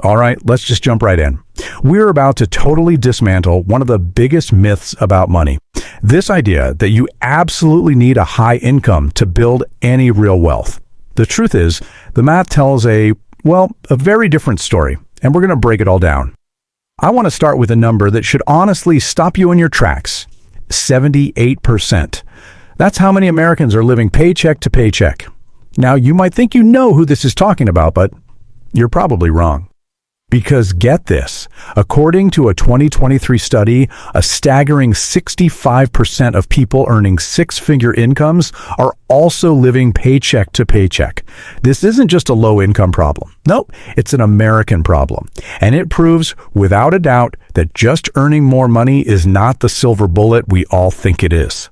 All right, let's just jump right in. We're about to totally dismantle one of the biggest myths about money. This idea that you absolutely need a high income to build any real wealth. The truth is, the math tells a very different story, and we're going to break it all down. I want to start with a number that should honestly stop you in your tracks. 78%. That's how many Americans are living paycheck to paycheck. Now, you might think you know who this is talking about, but you're probably wrong. Because get this, according to a 2023 study, a staggering 65% of people earning six-figure incomes are also living paycheck to paycheck. This isn't just a low-income problem. Nope, it's an American problem. And it proves, without a doubt, that just earning more money is not the silver bullet we all think it is.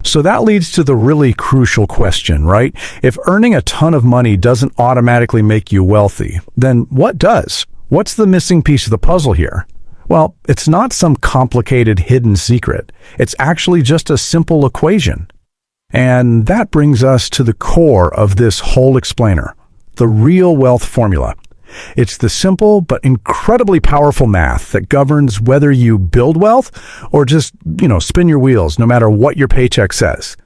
So that leads to the really crucial question, right? If earning a ton of money doesn't automatically make you wealthy, then what does? What's the missing piece of the puzzle here? Well, it's not some complicated hidden secret. It's actually just a simple equation. And that brings us to the core of this whole explainer, the real wealth formula. It's the simple but incredibly powerful math that governs whether you build wealth or just, spin your wheels no matter what your paycheck says.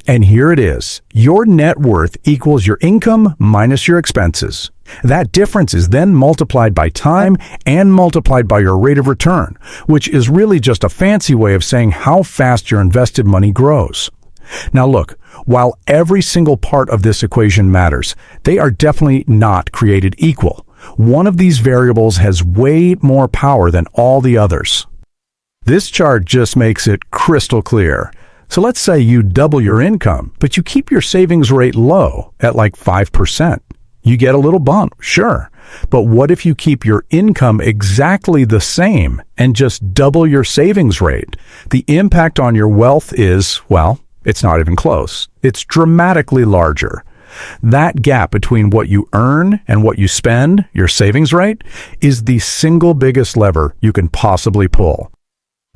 And here it is. Your net worth equals your income minus your expenses. That difference is then multiplied by time and multiplied by your rate of return, which is really just a fancy way of saying how fast your invested money grows. Now look, while every single part of this equation matters, they are definitely not created equal. One of these variables has way more power than all the others. This chart just makes it crystal clear. So let's say you double your income, but you keep your savings rate low at like 5%. You get a little bump, sure. But what if you keep your income exactly the same and just double your savings rate? The impact on your wealth is, it's not even close. It's dramatically larger. That gap between what you earn and what you spend, your savings rate, is the single biggest lever you can possibly pull.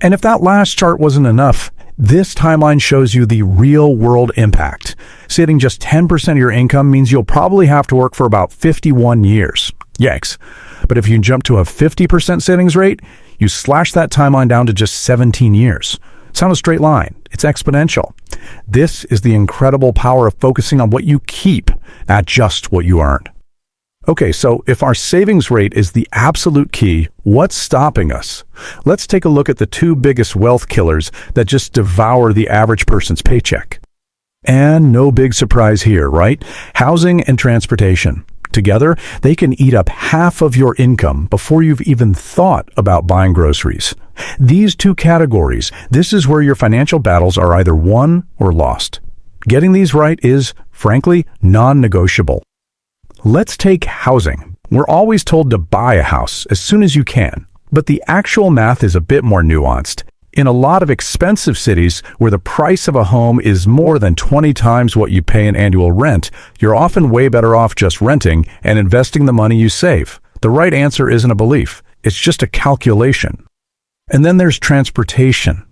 And if that last chart wasn't enough, this timeline shows you the real-world impact. Saving just 10% of your income means you'll probably have to work for about 51 years. Yikes. But if you jump to a 50% savings rate, you slash that timeline down to just 17 years. It's not a straight line. It's exponential. This is the incredible power of focusing on what you keep, not just what you earned. Okay, so if our savings rate is the absolute key, what's stopping us? Let's take a look at the two biggest wealth killers that just devour the average person's paycheck. And no big surprise here, right? Housing and transportation. Together, they can eat up half of your income before you've even thought about buying groceries. These two categories, this is where your financial battles are either won or lost. Getting these right is, frankly, non-negotiable. Let's take housing. We're always told to buy a house as soon as you can, but the actual math is a bit more nuanced. In a lot of expensive cities where the price of a home is more than 20 times what you pay in annual rent, you're often way better off just renting and investing the money you save. The right answer isn't a belief. It's just a calculation. And then there's transportation.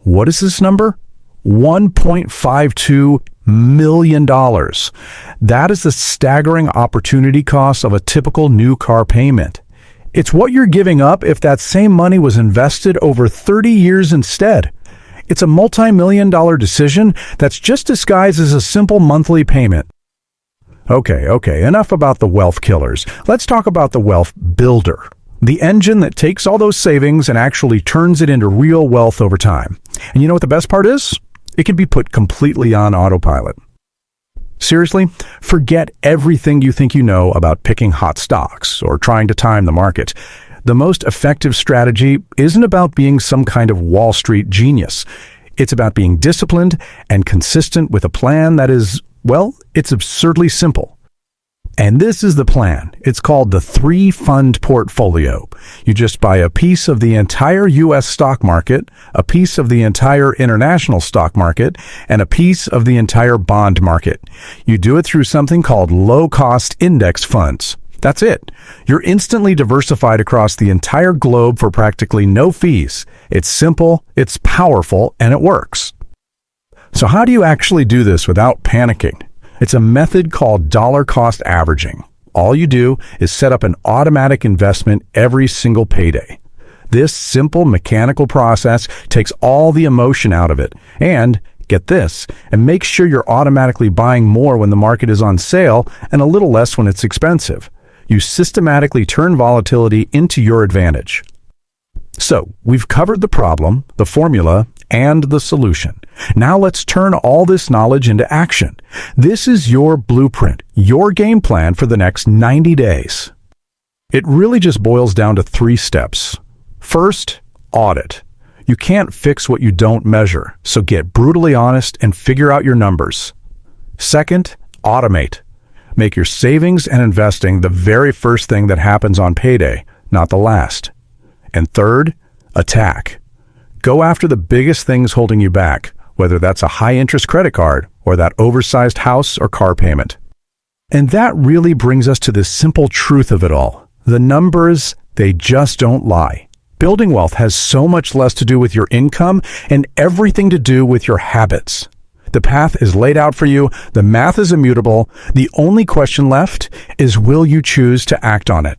What is this number? $1.52 million. That is the staggering opportunity cost of a typical new car payment. It's what you're giving up if that same money was invested over 30 years instead. It's a multi-million-dollar decision that's just disguised as a simple monthly payment. Okay, enough about the wealth killers. Let's talk about the wealth builder. The engine that takes all those savings and actually turns it into real wealth over time. And you know what the best part is? It can be put completely on autopilot. Seriously, forget everything you think you know about picking hot stocks or trying to time the market. The most effective strategy isn't about being some kind of Wall Street genius. It's about being disciplined and consistent with a plan that is, it's absurdly simple. And this is the plan. It's called the 3-fund portfolio. You just buy a piece of the entire U.S. stock market, a piece of the entire international stock market, and a piece of the entire bond market. You do it through something called low-cost index funds. That's it. You're instantly diversified across the entire globe for practically no fees. It's simple, it's powerful, and it works. So how do you actually do this without panicking? It's a method called dollar cost averaging. All you do is set up an automatic investment every single payday. This simple mechanical process takes all the emotion out of it and, get this, and makes sure you're automatically buying more when the market is on sale and a little less when it's expensive. You systematically turn volatility into your advantage. So, we've covered the problem, the formula, and the solution. Now let's turn all this knowledge into action. This is your blueprint, your game plan for the next 90 days. It really just boils down to 3 steps. First, audit. You can't fix what you don't measure, so get brutally honest and figure out your numbers. Second, automate. Make your savings and investing the very first thing that happens on payday, not the last. And third, attack. Go after the biggest things holding you back, whether that's a high-interest credit card or that oversized house or car payment. And that really brings us to the simple truth of it all. The numbers, they just don't lie. Building wealth has so much less to do with your income and everything to do with your habits. The path is laid out for you, the math is immutable, the only question left is will you choose to act on it?